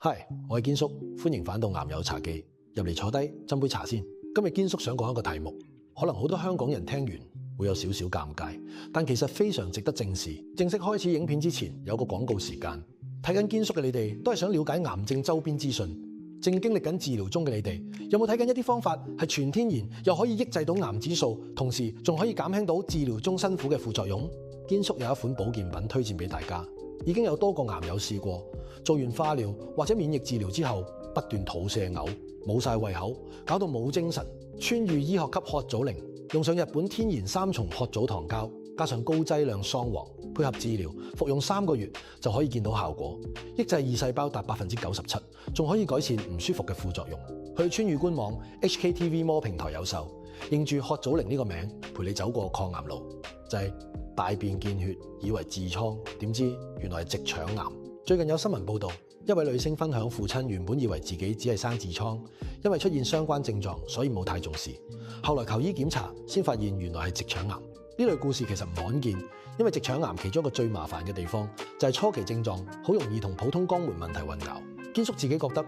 Hi，我係堅叔，歡迎返到癌友茶記，入嚟坐低斟杯茶先。今日堅叔想講一個題目，可能好多香港人聽完會有少少尷尬，但其實非常值得正視。正式開始影片之前，有個廣告時間。睇緊堅叔嘅你哋都係想了解癌症周邊資訊，正經歷緊治療中嘅你哋，有冇睇緊一啲方法係全天然又可以抑制到癌指數，同時仲可以減輕到治療中辛苦嘅副作用？堅叔有一款保健品推薦俾大家。已經有多個癌友試過，做完化療或者免疫治療之後，不斷肚瀉嘔，冇晒胃口，搞到冇精神。川渝醫學級褐藻靈用上日本天然3重褐藻糖膠，加上高劑量桑黃，配合治療，服用3個月就可以見到效果，抑制異細胞達97%，仲可以改善唔舒服嘅副作用。去川渝官網 HKTV More 平台有售，認住褐藻靈呢個名，陪你走過抗癌路，就係大便見血，以為痔瘡，點知原來係直腸癌。最近有新聞報道，一位女星分享父親原本以為自己只係生痔瘡，因為出現相關症狀，所以冇太重視。後來求醫檢查，先發現原來係直腸癌。呢類故事其實唔罕見，因為直腸癌其中一個最麻煩嘅地方就係初期症狀好容易同普通肛門問題混淆。堅叔自己覺得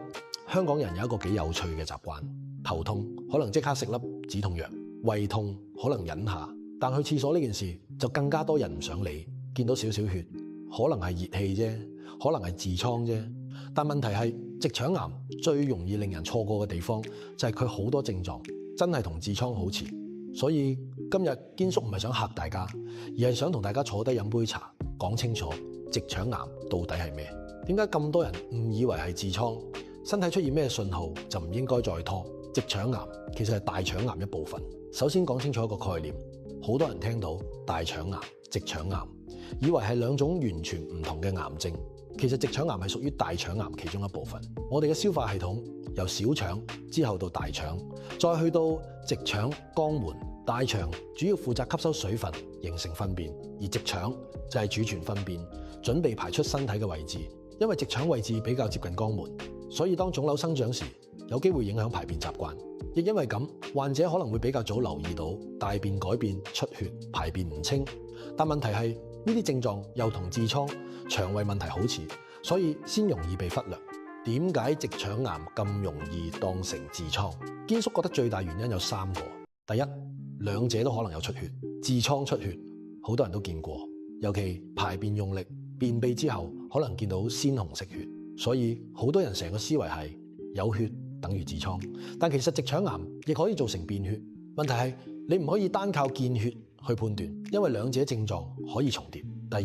香港人有一個幾有趣嘅習慣，頭痛可能即刻食粒止痛藥，胃痛可能忍下。但去廁所呢件事就更加多人唔想理，見到少少血，可能係熱氣啫，可能係痔瘡啫。但問題係直腸癌最容易令人錯過嘅地方就係佢好多症狀真係同痔瘡好似。所以今日堅叔唔係想嚇大家，而係想同大家坐低飲杯茶，講清楚直腸癌到底係咩？點解咁多人誤以為係痔瘡？身體出現咩信號就唔應該再拖？直腸癌其實係大腸癌一部分。首先講清楚一個概念。好多人聽到大腸癌、直腸癌，以為係兩種完全唔同嘅癌症。其實直腸癌係屬於大腸癌其中一部分。我哋嘅消化系統由小腸之後到大腸，再去到直腸、肛門。大腸主要負責吸收水分，形成糞便，而直腸就係儲存糞便，準備排出身體嘅位置。因為直腸位置比較接近肛門，所以當腫瘤生長時，有機會影響排便習慣。亦因為咁，患者可能會比較早留意到大便改變、出血、排便唔清。但問題係呢啲症狀又同痔瘡、腸胃問題好似，所以先容易被忽略。點解直腸癌咁容易當成痔瘡？堅叔覺得最大原因有3個。第一，兩者都可能有出血。痔瘡出血好多人都見過，尤其排便用力、便秘之後可能見到鮮紅色血，所以好多人成個思維係有血等於痔瘡，但其實直腸癌亦可以造成便血。問題係你唔可以單靠見血去判斷，因為兩者症狀可以重疊。第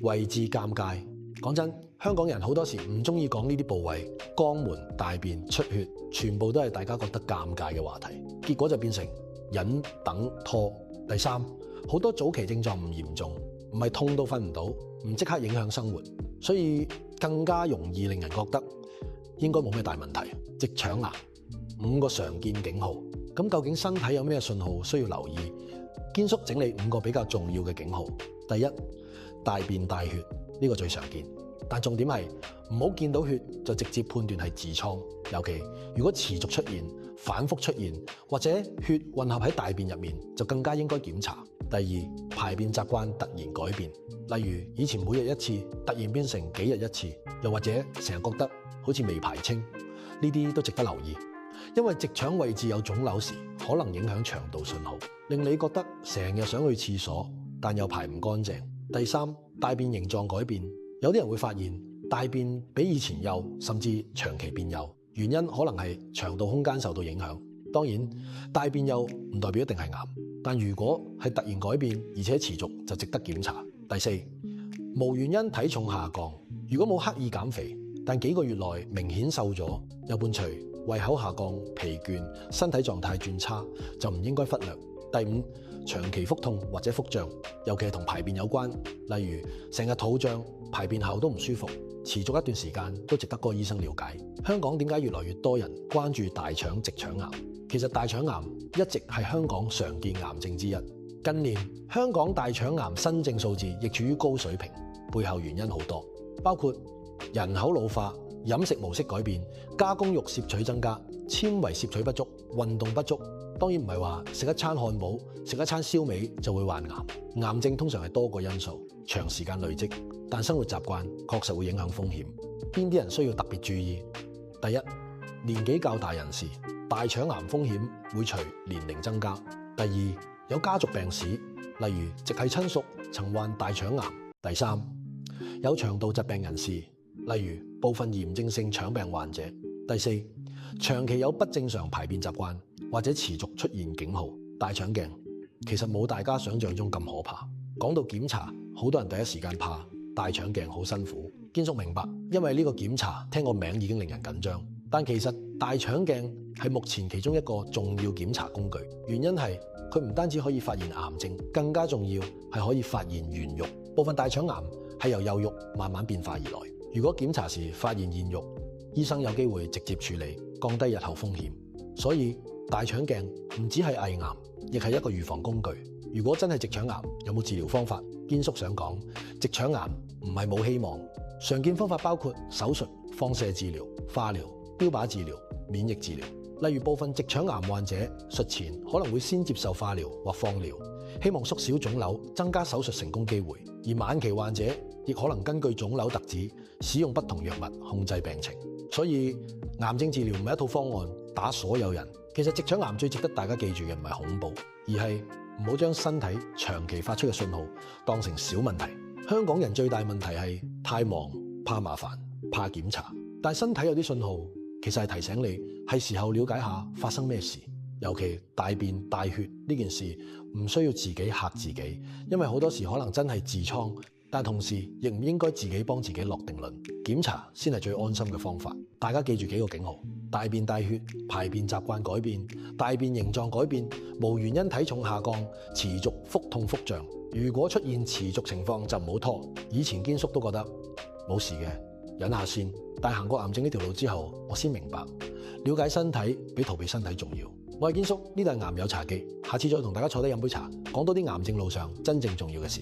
二，位置尷尬。講真，香港人好多時唔中意講呢啲部位，肛門、大便、出血，全部都係大家覺得尷尬嘅話題，結果就變成忍、等、拖。第三，好多早期症狀唔嚴重，唔係痛到瞓唔到，唔即刻影響生活，所以更加容易令人覺得應該冇咩大問題。直腸癌5個常見警號，咁究竟身體有咩信號需要留意？堅叔整理5個比較重要嘅警號。第一，大便帶血，呢個最常見，但重點係唔好見到血就直接判斷係痔瘡，尤其如果持續出現、反覆出現或者血混合喺大便入面，就更加應該檢查。第二，排便習慣突然改變，例如以前每日一次，突然變成幾日一次，又或者成日覺得好似未排清，呢啲都值得留意。因為直腸位置有腫瘤時，可能影響腸道信號，令你覺得成日想去廁所，但又排唔乾淨。第三，大便形狀改變，有啲人會發現大便比以前幼，甚至長期變幼，原因可能係腸道空間受到影響。當然，大便幼唔代表一定係癌，但如果係突然改變而且持續，就值得檢查。第四，無原因體重下降，如果冇刻意減肥，但幾個月內明顯瘦咗，又伴隨胃口下降、疲倦、身體狀態轉差，就唔應該忽略。第五，長期腹痛或者腹脹，尤其係同排便有關，例如成日肚脹、排便後都唔舒服，持續一段時間都值得個醫生了解。香港點解越來越多人關注大腸、直腸癌？其實大腸癌一直係香港常見癌症之一。近年香港大腸癌新症數字亦處於高水平，背後原因好多，包括人口老化、飲食模式改變、加工肉攝取增加、纖維攝取不足、運動不足。當然唔係話食一餐漢堡、食一餐燒味就會患癌。癌症通常係多個因素，長時間累積，但生活習慣確實會影響風險。邊啲人需要特別注意？第一，年紀較大人士，大腸癌風險會隨年齡增加。第二，有家族病史，例如直系親屬曾患大腸癌。第三，有腸道疾病人士，例如部分炎症性腸病患者。第四，長期有不正常排便習慣或者持續出現警號。大腸鏡其實冇大家想象中咁可怕。講到檢查，好多人第一時間怕大腸鏡好辛苦。堅叔明白，因為呢個檢查聽個名已經令人緊張，但其實大腸鏡係目前其中一個重要檢查工具。原因係佢唔單止可以發現癌症，更加重要係可以發現原肉。部分大腸癌係由幼肉慢慢變化而來。如果檢查時發現現肉，醫生有機會直接處理，降低日後風險。所以大腸鏡唔只係偽癌，亦係一個預防工具。如果真係直腸癌，有冇治療方法？堅叔想講，直腸癌唔係冇希望。常見方法包括手術、放射治療、化療、標靶治療、免疫治療。例如部分直腸癌患者術前可能會先接受化療或放療，希望縮小腫瘤，增加手術成功機會。而晚期患者亦可能根據腫瘤特質，使用不同藥物控制病情。所以癌症治療唔係一套方案打所有人。其實直腸癌最值得大家記住嘅唔係恐怖，而係唔好將身體長期發出嘅信號當成小問題。香港人最大問題係太忙、怕麻煩、怕檢查，但身體有啲信號其實係提醒你係時候了解下發生咩事。尤其大便帶血呢件事唔需要自己嚇自己，因為好多時可能真係痔瘡，但同時亦唔應該自己幫自己落定論。檢查先係最安心嘅方法。大家記住幾個警號：大便帶血、排便習慣改變、大便形狀改變、無原因體重下降、持續腹痛腹脹。如果出現持續情況就唔好拖。以前堅叔都覺得冇事嘅，忍下先。但行過癌症呢條路之後，我先明白，了解身體比逃避身體重要。我係堅叔，呢度係癌友茶記，下次再同大家坐低飲杯茶，講多啲癌症路上真正重要嘅事。